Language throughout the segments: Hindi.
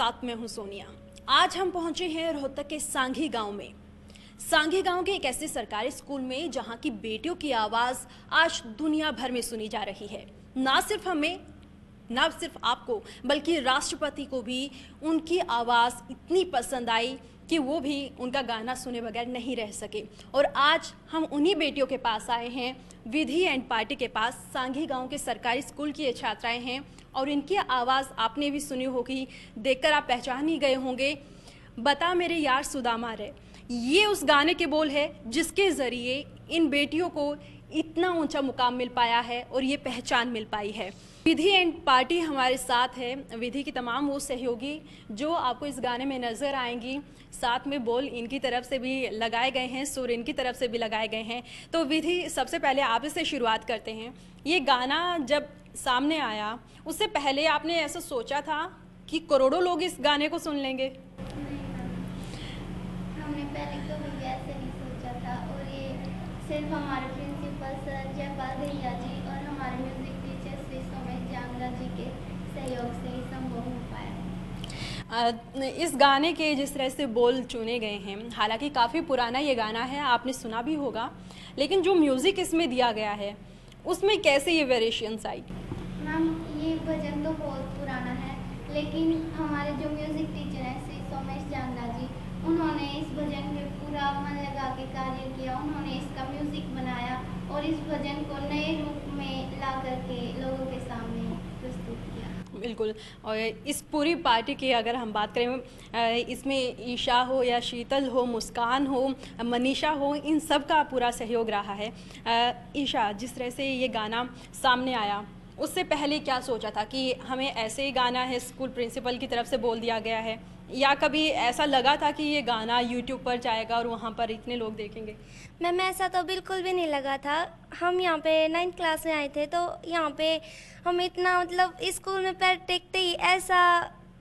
साथ में हूं सोनिया। आज हम पहुंचे हैं रोहतक के सांघी गांव में। सांघी गांव के एक ऐसे सरकारी स्कूल में जहां की बेटियों की आवाज़ आज दुनिया भर में सुनी जा रही है। ना सिर्फ हमें, ना सिर्फ आपको, बल्कि राष्ट्रपति को भी उनकी आवाज़ इतनी पसंद आई कि वो भी उनका गाना सुने बगैर नहीं रह सके। और आज हम उन्हीं बेटियों के पास आए हैं, विधि एंड पार्टी के पास। सांघी गांव के सरकारी स्कूल की ये छात्राएं हैं और इनकी आवाज़ आपने भी सुनी होगी, देखकर आप पहचान ही गए होंगे। बता मेरे यार सुदामा रे, ये उस गाने के बोल है जिसके ज़रिए इन बेटियों को इतना ऊंचा मुकाम मिल पाया है और ये पहचान मिल पाई है। विधि एंड पार्टी हमारे साथ है, विधि की तमाम वो सहयोगी जो आपको इस गाने में नज़र आएंगी। साथ में बोल इनकी तरफ से भी लगाए गए हैं, सुर इनकी तरफ से भी लगाए गए हैं। तो विधि, सबसे पहले आप इससे शुरुआत करते हैं। ये गाना जब सामने आया, उससे पहले आपने ऐसा सोचा था कि करोड़ों लोग इस गाने को सुन लेंगे? हमने पहले कभी भी ऐसे नहीं सोचा था और ये सिर्फ हमारे प्रिंसिपल सर जयपाल भैया जी और हमारे म्यूजिक टीचर श्री सोमेश जांगला जी के सहयोग से ही संभव हो पाया। इस गाने के जिस तरह से बोल चुने गए हैं, हालांकि काफ़ी पुराना ये गाना है, आपने सुना भी होगा, लेकिन जो म्यूज़िक इसमें दिया गया है उसमें कैसे ये वेरिएशंस आई? मैम, ये भजन तो बहुत पुराना है, लेकिन हमारे जो म्यूजिक टीचर हैं श्री सोमेश जांगला जी, उन्होंने इस भजन में पूरा मन लगा के कार्य किया। उन्होंने इसका म्यूजिक बनाया और इस भजन को नए रूप में ला करके लोगों के सामने प्रस्तुत किया। बिल्कुल। और इस पूरी पार्टी की अगर हम बात करें, इसमें ईशा हो या शीतल हो, मुस्कान हो, मनीषा हो, इन सब का पूरा सहयोग रहा है। ईशा, जिस तरह से ये गाना सामने आया, उससे पहले क्या सोचा था कि हमें ऐसे ही गाना है, स्कूल प्रिंसिपल की तरफ से बोल दिया गया है, या कभी ऐसा लगा था कि ये गाना यूट्यूब पर जाएगा और वहाँ पर इतने लोग देखेंगे? मैम, ऐसा तो बिल्कुल भी नहीं लगा था। हम यहाँ पे 9th क्लास में आए थे, तो यहाँ पे हम इतना मतलब स्कूल में पैर टेकते ही ऐसा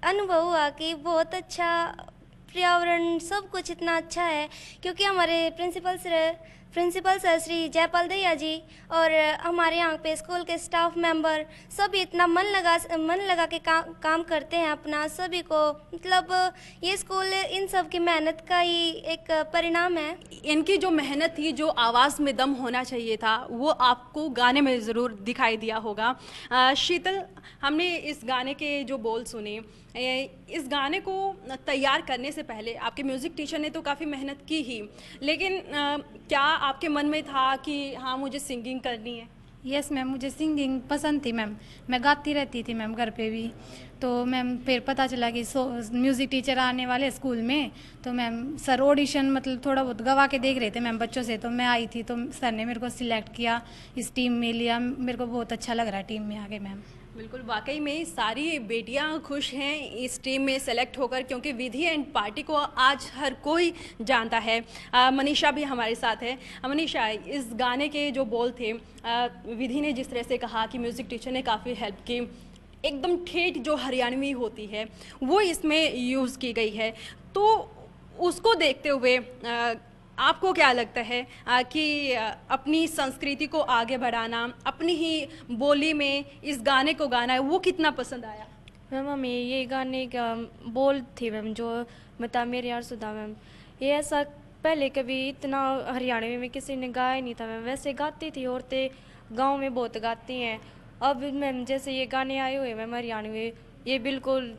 अनुभव हुआ कि बहुत अच्छा पर्यावरण, सब कुछ इतना अच्छा है, क्योंकि हमारे प्रिंसिपल सर श्री जयपाल भैया जी और हमारे यहाँ पे स्कूल के स्टाफ मेंबर सभी इतना मन लगा के काम करते हैं अपना। सभी को मतलब ये स्कूल इन सब की मेहनत का ही एक परिणाम है। इनकी जो मेहनत थी, जो आवाज़ में दम होना चाहिए था, वो आपको गाने में ज़रूर दिखाई दिया होगा। शीतल, हमने इस गाने के जो बोल सुने, इस गाने को तैयार करने से पहले आपके म्यूज़िक टीचर ने तो काफ़ी मेहनत की ही, लेकिन क्या आपके मन में था कि हाँ मुझे सिंगिंग करनी है? यस मैम, मुझे सिंगिंग पसंद थी मैम। मैं गाती रहती थी मैम घर पे भी। तो मैम फिर पता चला कि म्यूज़िक टीचर आने वाले स्कूल में, तो मैम सर ऑडिशन मतलब थोड़ा बहुत गवा के देख रहे थे मैम बच्चों से, तो मैं आई थी, तो सर ने मेरे को सिलेक्ट किया, इस टीम में लिया। मेरे को बहुत अच्छा लग रहा है टीम में आके मैम। बिल्कुल, वाकई में सारी बेटियां खुश हैं इस टीम में सेलेक्ट होकर, क्योंकि विधि एंड पार्टी को आज हर कोई जानता है। मनीषा भी हमारे साथ है। मनीषा, इस गाने के जो बोल थे, विधि ने जिस तरह से कहा कि म्यूज़िक टीचर ने काफ़ी हेल्प की, एकदम ठेठ जो हरियाणवी होती है वो इसमें यूज़ की गई है, तो उसको देखते हुए आपको क्या लगता है कि अपनी संस्कृति को आगे बढ़ाना, अपनी ही बोली में इस गाने को गाना है, वो कितना पसंद आया? मैम, हमें ये गाने का बोल थी मैम, जो बता मेरे यार सुधा मैम, ये ऐसा पहले कभी इतना हरियाणवी में किसी ने गाया नहीं था मैम। वैसे गाती थी औरतें, गांव में बहुत गाती हैं। अब मैम जैसे ये गाने आए हुए मैम हरियाणवी, ये बिल्कुल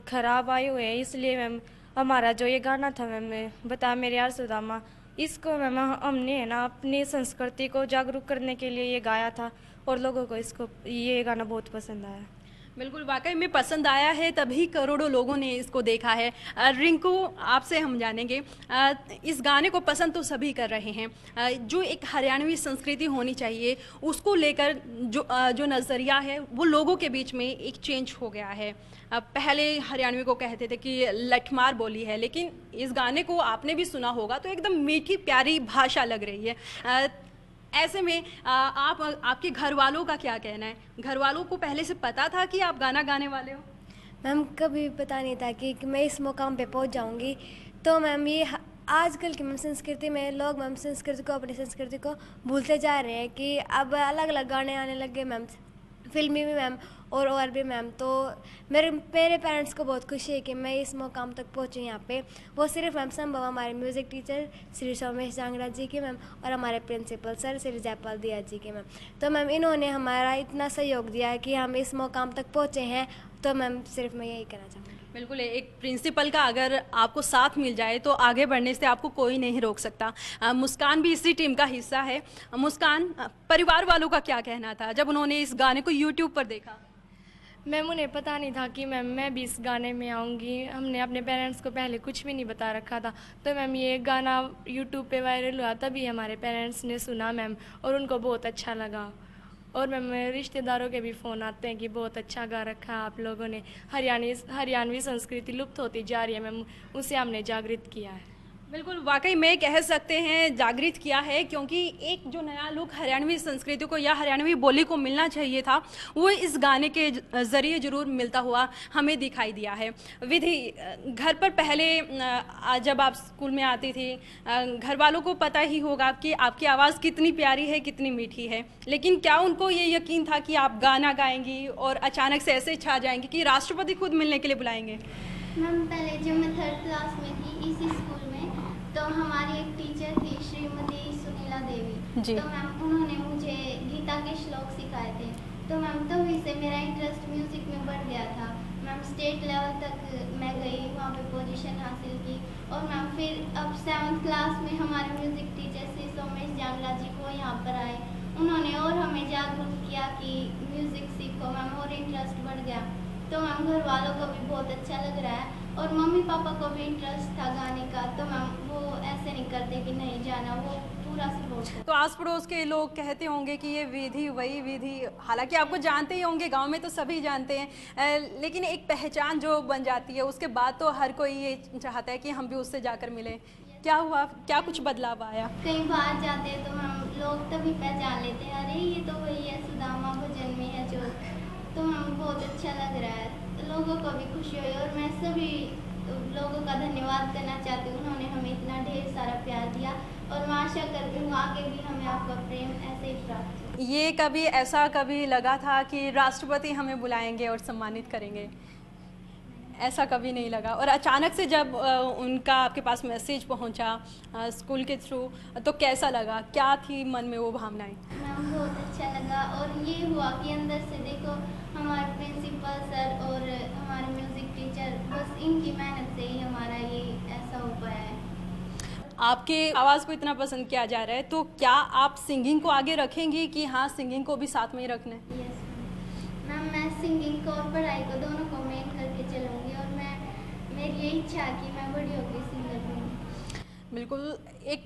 ख़राब आए हुए हैं, इसलिए मैम हमारा जो ये गाना था मैम, बता मेरे यार सुदामा, इसको मैम हमने है ना अपनी संस्कृति को जागरूक करने के लिए ये गाया था और लोगों को इसको ये गाना बहुत पसंद आया। बिल्कुल, वाकई में पसंद आया है, तभी करोड़ों लोगों ने इसको देखा है। रिंकू, आपसे हम जानेंगे, इस गाने को पसंद तो सभी कर रहे हैं, जो एक हरियाणवी संस्कृति होनी चाहिए उसको लेकर जो नज़रिया है वो लोगों के बीच में एक चेंज हो गया है। पहले हरियाणवी को कहते थे कि लठमार बोली है, लेकिन इस गाने को आपने भी सुना होगा तो एकदम मीठी प्यारी भाषा लग रही है। ऐसे में आपके घर वालों का क्या कहना है? घर वालों को पहले से पता था कि आप गाना गाने वाले हो? मैम, कभी पता नहीं था कि मैं इस मुकाम पे पहुंच जाऊंगी। तो मैम, ये आजकल की मैम संस्कृति में लोग मैम संस्कृति को, अपनी संस्कृति को भूलते जा रहे हैं कि अब अलग अलग गाने आने लग गए मैम, फिल्मी में मैम, और भी मैम। तो मेरे पेरेंट्स को बहुत खुशी है कि मैं इस मुकाम तक पहुंची यहाँ पे। वो सिर्फ मैम संभव हमारे म्यूज़िक टीचर श्री सोमेश जांगड़ा जी के मैम और हमारे प्रिंसिपल सर श्री जयपाल दिया जी के मैम। तो मैम इन्होंने हमारा इतना सहयोग दिया है कि हम इस मुकाम तक पहुँचे हैं। तो मैम सिर्फ मैं यही कहना चाहूँगी। बिल्कुल, एक प्रिंसिपल का अगर आपको साथ मिल जाए तो आगे बढ़ने से आपको कोई नहीं रोक सकता। मुस्कान भी इसी टीम का हिस्सा है। मुस्कान, परिवार वालों का क्या कहना था जब उन्होंने इस गाने को यूट्यूब पर देखा? मैम उन्हें पता नहीं था कि मैं भी इस गाने में आऊँगी। हमने अपने पेरेंट्स को पहले कुछ भी नहीं बता रखा था। तो मैम ये गाना यूट्यूब पे वायरल हुआ, तभी हमारे पेरेंट्स ने सुना मैम, और उनको बहुत अच्छा लगा। और मैम रिश्तेदारों के भी फ़ोन आते हैं कि बहुत अच्छा गा रखा है आप लोगों ने, हरियाणवी संस्कृति लुप्त होती जा रही है मैम, उसे हमने जागृत किया है। बिल्कुल, वाकई में कह सकते हैं जागृत किया है, क्योंकि एक जो नया लुक हरियाणवी संस्कृति को या हरियाणवी बोली को मिलना चाहिए था वो इस गाने के ज़रिए ज़रूर मिलता हुआ हमें दिखाई दिया है। विधि, घर पर पहले जब आप स्कूल में आती थी घर वालों को पता ही होगा कि आपकी आवाज़ कितनी प्यारी है, कितनी मीठी है, लेकिन क्या उनको ये यकीन था कि आप गाना गाएंगी और अचानक से ऐसे छा जाएंगी कि राष्ट्रपति खुद मिलने के लिए बुलाएंगे? मैम पहले जब मैं 3rd क्लास में थी इसी स्कूल में, तो हमारी एक टीचर थी श्रीमती सुनीला देवी जी। तो मैम उन्होंने मुझे गीता के श्लोक सिखाए थे। तो मैम तभी से मेरा इंटरेस्ट म्यूज़िक में बढ़ गया था। मैम स्टेट लेवल तक मैं गई, वहाँ पे पोजीशन हासिल की। और मैम फिर अब 7th क्लास में हमारे म्यूज़िक टीचर श्री सोमेश जांगड़ा जी को यहाँ पर आए, उन्होंने और हमें जागरूक किया कि म्यूज़िक सीखो मैम, और इंटरेस्ट बढ़ गया। तो मैम घर वालों को भी बहुत अच्छा लग रहा है और मम्मी पापा को भी इंटरेस्ट था गाने का। तो मैम वो ऐसे नहीं करते कि नहीं जाना, वो पूरा सपोर्ट करते। तो आस पड़ोस के लोग कहते होंगे कि ये विधि वही विधि, हालांकि आपको जानते ही होंगे, गांव में तो सभी जानते हैं, लेकिन एक पहचान जो बन जाती है उसके बाद तो हर कोई ये चाहता है कि हम भी उससे जाकर मिलें। क्या हुआ, क्या कुछ बदलाव आया? कहीं बाहर जाते हैं तो मैम लोग तभी पहचान लेते हैं, अरे ये तो वही है सुदामा भजन में है जो। तो मैम बहुत अच्छा लग रहा है, लोगों को भी खुशी हुई और मैं सभी लोगों का धन्यवाद करना चाहती हूँ, उन्होंने हमें इतना ढेर सारा प्यार दिया और मैं आशा करती हूँ आगे भी हमें आपका प्रेम ऐसे ही प्राप्त हो। ये कभी ऐसा कभी लगा था कि राष्ट्रपति हमें बुलाएंगे और सम्मानित करेंगे? ऐसा कभी नहीं लगा। और अचानक से जब उनका आपके पास मैसेज पहुंचा स्कूल के थ्रू, तो कैसा लगा, क्या थी मन में वो भावनाएं? मैम बहुत अच्छा लगा और ये हुआ कि अंदर से देखो हमारे प्रिंसिपल सर और हमारे म्यूज़िक टीचर, बस इनकी मेहनत से ही हमारा ये ऐसा हो पाया है। आपके आवाज़ को इतना पसंद किया जा रहा है, तो क्या आप सिंगिंग को आगे रखेंगी कि हाँ सिंगिंग को भी साथ में ही रखना है? यस मैम, मैं सिंगिंग को और पढ़ाई को दोनों को मेन करके चलूँगी और मेरी ये इच्छा है कि मैं बड़ी होकर सिंगर बनूँ। बिल्कुल, एक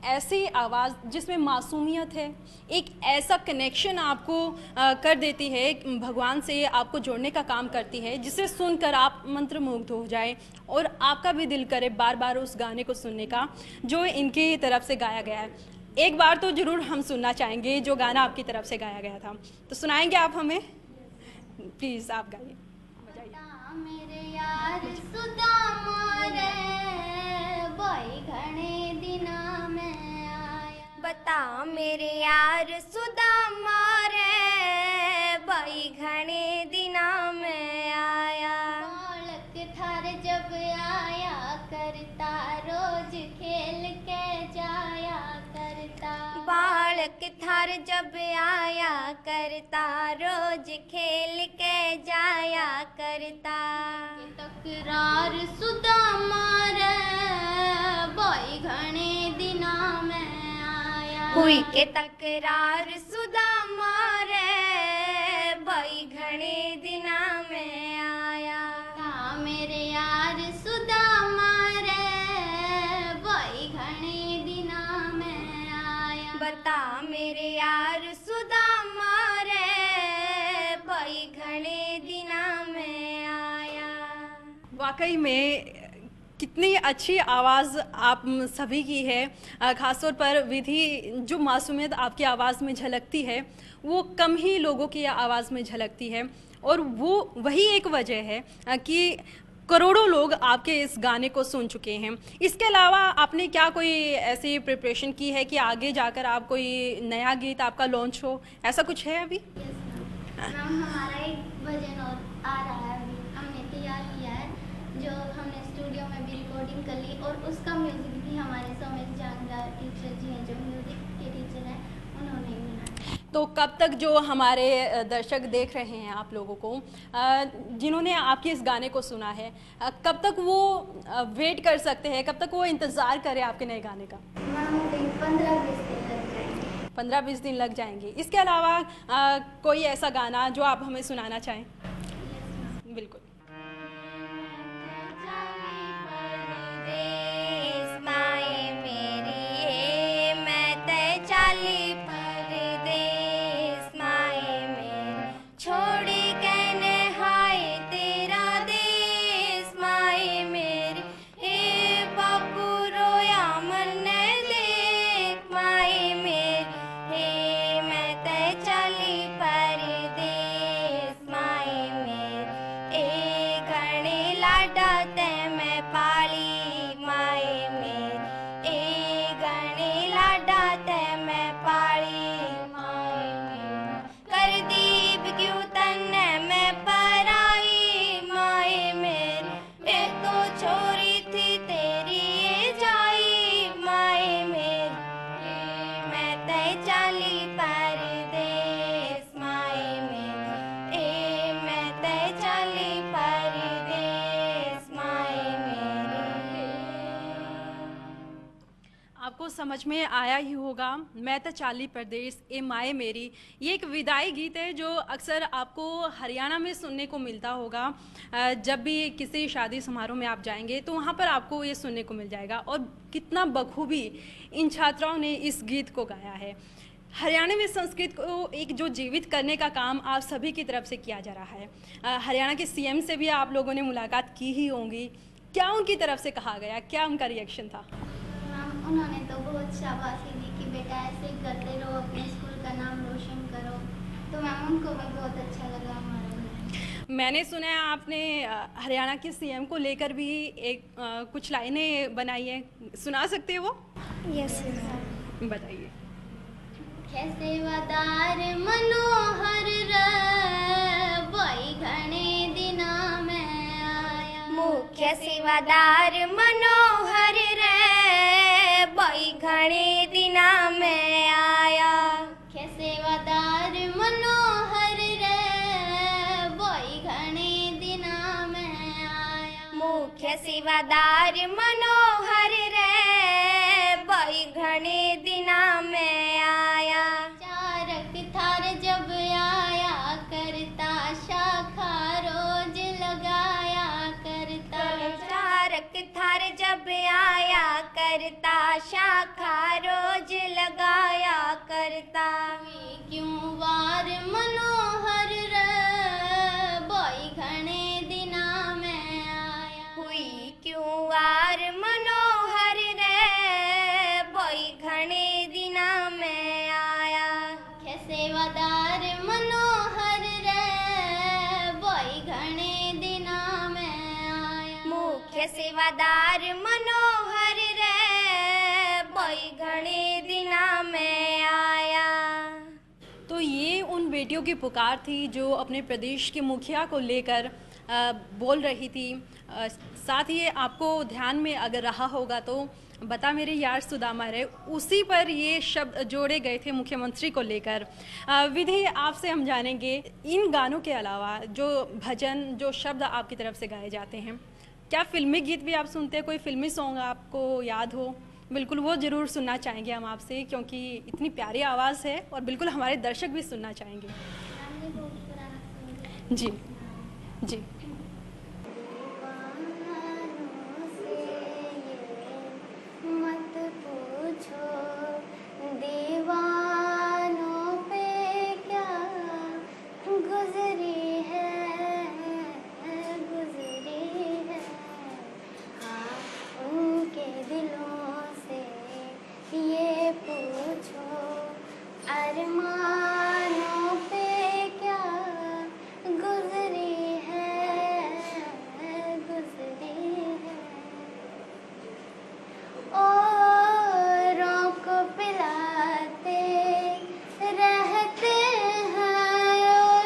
ऐसी आवाज़ जिसमें मासूमियत है, एक ऐसा कनेक्शन आपको कर देती है, भगवान से आपको जोड़ने का काम करती है, जिसे सुनकर आप मंत्रमुग्ध हो जाए और आपका भी दिल करे बार बार उस गाने को सुनने का जो इनकी तरफ से गाया गया है। एक बार तो ज़रूर हम सुनना चाहेंगे जो गाना आपकी तरफ से गाया गया था, तो सुनाएंगे आप हमें? प्लीज़ आप गाइए। बता मेरे यार सुदामा रे, बाई घणे दिना में आया। बता मेरे यार सुदामा रे, बाई घणे दिना में आया। बालक थार जब आया करता, रोज खेल के जाया करता। बालक थार जब आया करता, रोज खेल के जाया करता। तकरार सुदामा रे, बाई घणे दिना में आया। हुई के तकरार सुदामा रे, बाई घणे दिना में आया। था मेरे यार सुदामा रे, बाई घणे दिना में आया। बता मेरे यार सुदामा रे, बाई घणे दिना में आया। वाकई में कितनी अच्छी आवाज़ आप सभी की है, ख़ासतौर पर विधि, जो मासूमियत आपकी आवाज़ में झलकती है वो कम ही लोगों की आवाज़ में झलकती है, और वो वही एक वजह है कि करोड़ों लोग आपके इस गाने को सुन चुके हैं। इसके अलावा आपने क्या कोई ऐसी प्रिपरेशन की है कि आगे जाकर आप कोई नया गीत आपका लॉन्च हो, ऐसा कुछ है अभी? मैम हमारा एक भजन और आ रहा है, अभी हमने तैयार किया है, जो हमने स्टूडियो में भी रिकॉर्डिंग कर ली, और उसका म्यूजिक भी हमारे सोमेश जानदार टीचर जी हैं, जो म्यूजिक के टीचर हैं, उन्होंने ही बनाया। तो कब तक जो हमारे दर्शक देख रहे हैं आप लोगों को, जिन्होंने आपके इस गाने को सुना है, कब तक वो वेट कर सकते हैं, कब तक वो इंतज़ार करें आपके नए गाने का? मैम 15-20 दिन लग जाएंगे। 15-20 दिन लग जाएंगे। इसके अलावा कोई ऐसा गाना जो आप हमें सुनाना चाहें? बिल्कुल। आपको समझ में आया ही होगा, मैं तो चाली प्रदेश ए माए मेरी। ये एक विदाई गीत है जो अक्सर आपको हरियाणा में सुनने को मिलता होगा। जब भी किसी शादी समारोह में आप जाएंगे तो वहाँ पर आपको ये सुनने को मिल जाएगा। और कितना बखूबी इन छात्राओं ने इस गीत को गाया है। हरियाणा में संस्कृत को एक जो जीवित करने का काम आप सभी की तरफ से किया जा रहा है। हरियाणा के सीएम से भी आप लोगों ने मुलाकात की ही होंगी, क्या उनकी तरफ से कहा गया, क्या उनका रिएक्शन था? उन्होंने तो बहुत शाबाशी दी कि बेटा ऐसे करते रहो, अपने स्कूल का नाम रोशन करो। तो मैम उनको भी बहुत अच्छा लगा हमारा। मैंने सुना है आपने हरियाणा के सीएम को लेकर भी एक कुछ लाइनें बनाई है, सुना सकते हो वो? यस बताइए। कैसे वदार मनोहर बई घने दिना में आया, मुख्य सेवादार मनोहर रे बई घणे दिना में आया। मुख्य सेवादार मनोहर रे बई घने दिना में आया, मुख्य सेवादार मनोहर रे बई घणे दिना में आया। चारक थार जब आया करता, शाखा रोज लगाया करता। चारक थार जब आया करता, शाखा रोज लगाया करता। क्यों वार मनोहर रे बई घने दिना में आया, हुई क्यों वार मनोहर रे बई घणे दिना में आया। मुख्य सेवादार मनोहर रे बई घने दिना में आया, मुख्य सेवादार मनोहर रे बई घणे दिना में आया। तो ये उन बेटियों की पुकार थी जो अपने प्रदेश के मुखिया को लेकर बोल रही थी। साथ ही आपको ध्यान में अगर रहा होगा तो बता मेरे यार सुदामा रे, उसी पर ये शब्द जोड़े गए थे मुख्यमंत्री को लेकर। विधि आपसे हम जानेंगे, इन गानों के अलावा जो भजन, जो शब्द आपकी तरफ से गाए जाते हैं, क्या फिल्मी गीत भी आप सुनते हैं? कोई फिल्मी सॉन्ग आपको याद हो? बिल्कुल वो ज़रूर सुनना चाहेंगे हम आपसे, क्योंकि इतनी प्यारी आवाज़ है और बिल्कुल हमारे दर्शक भी सुनना चाहेंगे। जी जी। मत पूछो दीवानों पे क्या गुजरी है, हाँ उनके दिलों से ये पूछो अरमानों पे क्या गुजरी है, गुजरी है। औरों को पिलाते रहते हैं और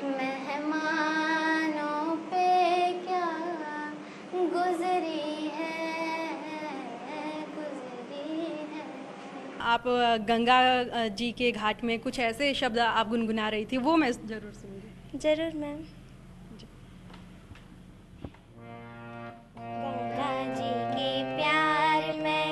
मेहमानों पे क्या गुजरी है, गुजरी है। आप गंगा जी के घाट में कुछ ऐसे शब्द आप गुनगुना रही थी, वो मैं ज़रूर सुनूंगी। ज़रूर मैम। गंगा जी के प्यार में,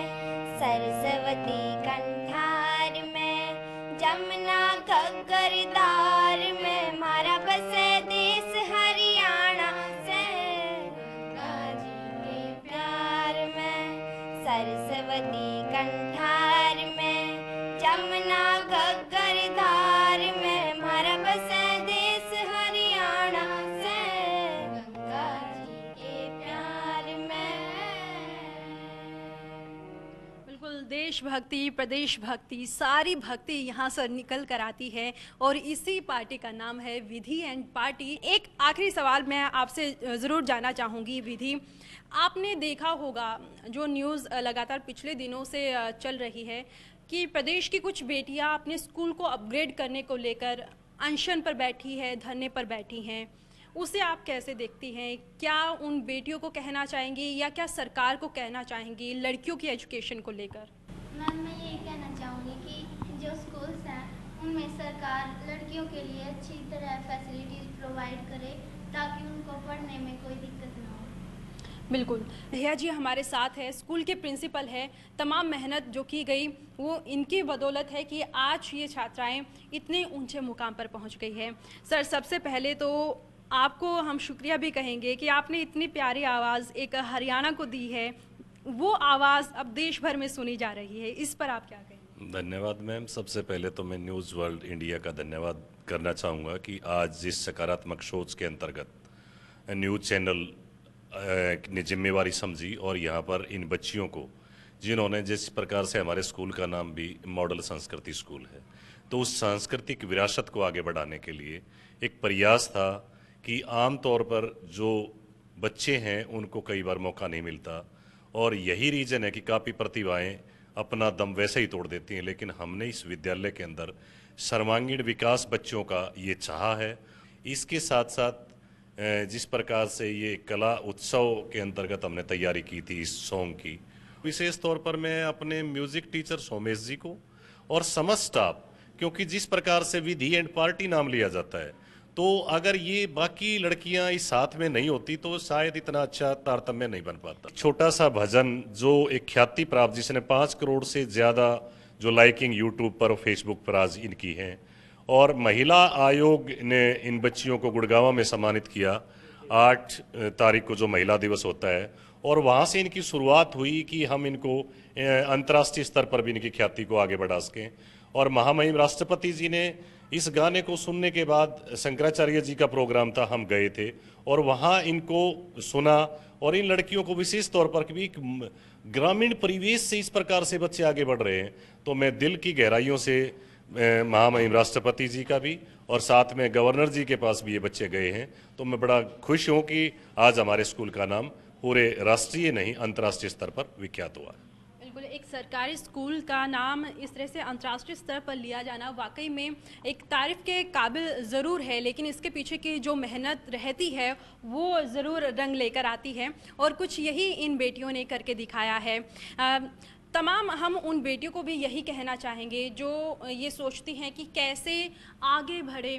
सरस्वती कंठार में, जमुना घग्गरदार में, मारा बसे देश हरियाणा से। गंगा जी के प्यार में, सरस्वती कंठार में, जमुना घग्गरदार में, मारा बसे देश हरियाणा से। गंगा जी के प्यार में। बिल्कुल, देशभक्ति, प्रदेश भक्ति, सारी भक्ति यहाँ से निकल कर आती है और इसी पार्टी का नाम है विधि एंड पार्टी। एक आखिरी सवाल मैं आपसे ज़रूर जानना चाहूँगी विधि, आपने देखा होगा जो न्यूज़ लगातार पिछले दिनों से चल रही है कि प्रदेश की कुछ बेटियाँ अपने स्कूल को अपग्रेड करने को लेकर अनशन पर बैठी है, धरने पर बैठी हैं, उसे आप कैसे देखती हैं? क्या उन बेटियों को कहना चाहेंगी या क्या सरकार को कहना चाहेंगी लड़कियों की एजुकेशन को लेकर? मैम, मैं ये कहना चाहूँगी कि जो स्कूल्स हैं उनमें सरकार लड़कियों के लिए अच्छी तरह फैसिलिटीज़ प्रोवाइड करे ताकि उनको पढ़ने में कोई दिक्कत ना हो। बिल्कुल, भैया जी हमारे साथ है, स्कूल के प्रिंसिपल है। तमाम मेहनत जो की गई वो इनकी बदौलत है कि आज ये छात्राएं इतने ऊंचे मुकाम पर पहुंच गई है। सर, सबसे पहले तो आपको हम शुक्रिया भी कहेंगे कि आपने इतनी प्यारी आवाज़ एक हरियाणा को दी है, वो आवाज़ अब देश भर में सुनी जा रही है, इस पर आप क्या कहेंगे? धन्यवाद मैम। सबसे पहले तो मैं न्यूज़ वर्ल्ड इंडिया का धन्यवाद करना चाहूँगा कि आज जिस सकारात्मक सोच के अंतर्गत न्यूज़ चैनल ने जिम्मेवारी समझी और यहाँ पर इन बच्चियों को, जिन्होंने जिस प्रकार से हमारे स्कूल का नाम भी मॉडल संस्कृति स्कूल है, तो उस सांस्कृतिक विरासत को आगे बढ़ाने के लिए एक प्रयास था कि आम तौर पर जो बच्चे हैं उनको कई बार मौका नहीं मिलता और यही रीज़न है कि काफ़ी प्रतिभाएं अपना दम वैसे ही तोड़ देती हैं। लेकिन हमने इस विद्यालय के अंदर सर्वांगीण विकास बच्चों का ये चाहा है। इसके साथ साथ जिस प्रकार से ये कला उत्सव के अंतर्गत हमने तैयारी की थी इस सॉन्ग की, विशेष तौर पर मैं अपने म्यूज़िक टीचर सोमेश जी को और समस्त स्टाफ, क्योंकि जिस प्रकार से विधि एंड पार्टी नाम लिया जाता है, तो अगर ये बाकी लड़कियां इस साथ में नहीं होती तो शायद इतना अच्छा तारतम्य नहीं बन पाता। छोटा सा भजन जो एक ख्याति प्राप्त, जिसने 5 करोड़ से ज़्यादा जो लाइकिंग यूट्यूब पर और फेसबुक पर आज इनकी हैं, और महिला आयोग ने इन बच्चियों को गुड़गांव में सम्मानित किया 8 तारीख को जो महिला दिवस होता है, और वहाँ से इनकी शुरुआत हुई कि हम इनको अंतर्राष्ट्रीय स्तर पर भी इनकी ख्याति को आगे बढ़ा सकें। और महामहिम राष्ट्रपति जी ने इस गाने को सुनने के बाद, शंकराचार्य जी का प्रोग्राम था, हम गए थे और वहाँ इनको सुना, और इन लड़कियों को विशेष तौर पर भी ग्रामीण परिवेश से इस प्रकार से बच्चे आगे बढ़ रहे हैं, तो मैं दिल की गहराइयों से महामहिम राष्ट्रपति जी का भी और साथ में गवर्नर जी के पास भी ये बच्चे गए हैं, तो मैं बड़ा खुश हूँ कि आज हमारे स्कूल का नाम पूरे राष्ट्रीय नहीं अंतर्राष्ट्रीय स्तर पर विख्यात हुआ है। बिल्कुल, एक सरकारी स्कूल का नाम इस तरह से अंतर्राष्ट्रीय स्तर पर लिया जाना वाकई में एक तारीफ के काबिल ज़रूर है, लेकिन इसके पीछे की जो मेहनत रहती है वो ज़रूर रंग लेकर आती है और कुछ यही इन बेटियों ने करके दिखाया है। तमाम हम उन बेटियों को भी यही कहना चाहेंगे जो ये सोचती हैं कि कैसे आगे बढ़े,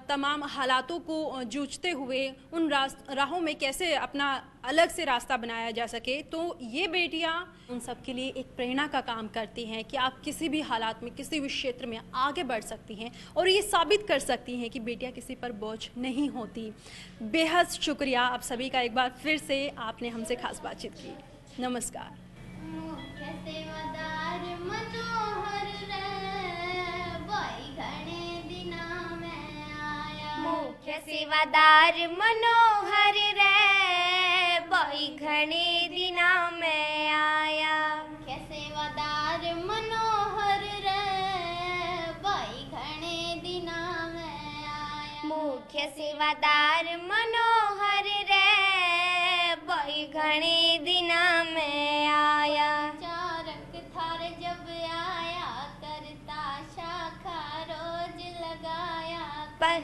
तमाम हालातों को जूझते हुए उन राहों में कैसे अपना अलग से रास्ता बनाया जा सके। तो ये बेटियां उन सब के लिए एक प्रेरणा का काम करती हैं कि आप किसी भी हालात में, किसी भी क्षेत्र में आगे बढ़ सकती हैं और ये साबित कर सकती हैं कि बेटियां किसी पर बोझ नहीं होती। बेहद शुक्रिया आप सभी का एक बार फिर से, आपने हमसे खास बातचीत की। नमस्कार। मुख्य सेवादार मनोहर रे बाई घणे दिना में आया। मुख्य सेवादार मनोहर रे बाई घणे दिना में आया। मुख्य सेवादार मनोहर रे बाई घणे दिना में आया। मुख्य सेवादार मनोहर रे बाई घणे दिना में आया। चारक थार जब आया करता शाखा रोज लगाया। पर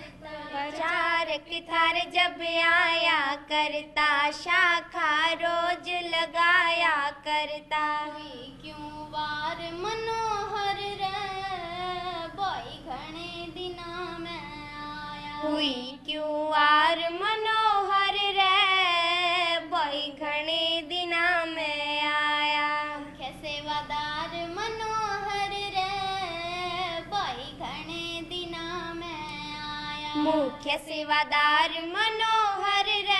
पारक थार जब आया करता, शाखा रोज लगाया करता। क्यों वार मनोहर रे, बोई घणे दिना में आया। हुई क्यों वार मनोहर रे, बोई घणे दिना में आया। मुख्य सेवादार मनोहर रे, बोई घणे दिना में आया। मुख्य सेवादार मनोहर रे,